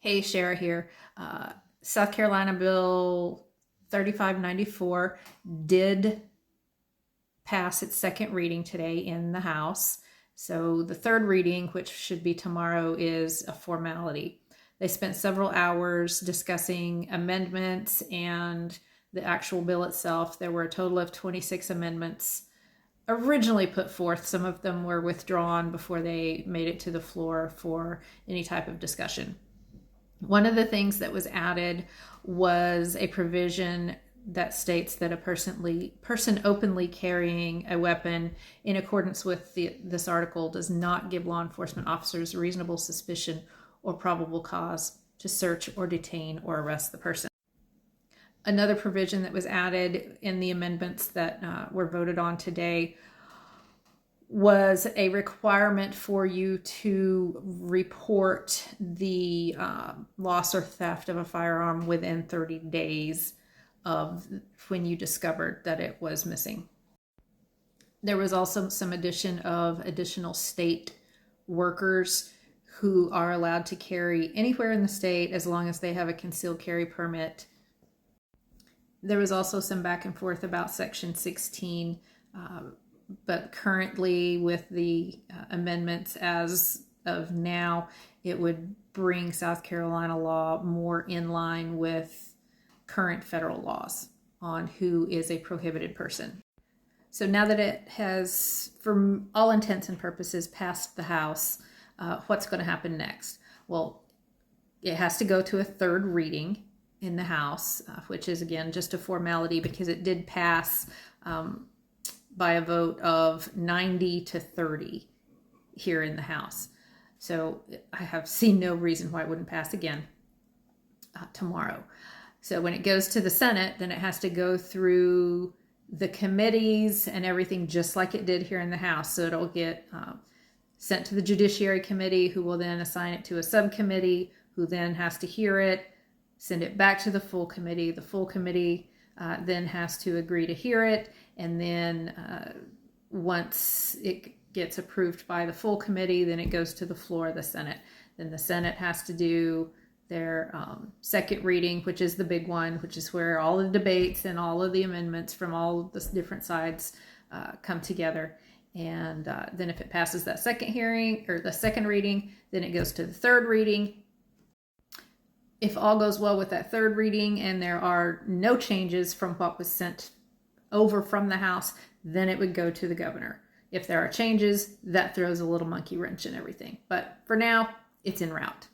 Hey, Shara here. South Carolina Bill 3594 did pass its second reading today in the House. So the third reading, which should be tomorrow, is a formality. They spent several hours discussing amendments and the actual bill itself. There were a total of 26 amendments originally put forth. Some of them were withdrawn before they made it to the floor for any type of discussion. One of the things that was added was a provision that states that a person openly carrying a weapon in accordance with this article does not give law enforcement officers reasonable suspicion or probable cause to search or detain or arrest the person. Another provision that was added in the amendments that were voted on today was a requirement for you to report the loss or theft of a firearm within 30 days of when you discovered that it was missing. There was also some addition of additional state workers who are allowed to carry anywhere in the state as long as they have a concealed carry permit. There was also some back and forth about Section 16, but currently with the amendments as of now, it would bring South Carolina law more in line with current federal laws on who is a prohibited person. So now that it has, for all intents and purposes, passed the House, what's going to happen next? Well, it has to go to a third reading in the House, which is, again, just a formality because it did pass by a vote of 90 to 30 here in the House. So I have seen no reason why it wouldn't pass again tomorrow. So when it goes to the Senate, then it has to go through the committees and everything just like it did here in the House. So it'll get sent to the Judiciary Committee, who will then assign it to a subcommittee, who then has to hear it, send it back to the full committee. The full committee then has to agree to hear it. And then once it gets approved by the full committee, then it goes to the floor of the Senate. Then the Senate has to do their second reading, which is the big one, which is where all the debates and all of the amendments from all of the different sides come together. And then if it passes that second hearing or the second reading, then it goes to the third reading. If all goes well with that third reading and there are no changes from what was sent over from the House, then it would go to the governor. If there are changes, that throws a little monkey wrench in everything. But for now, it's en route.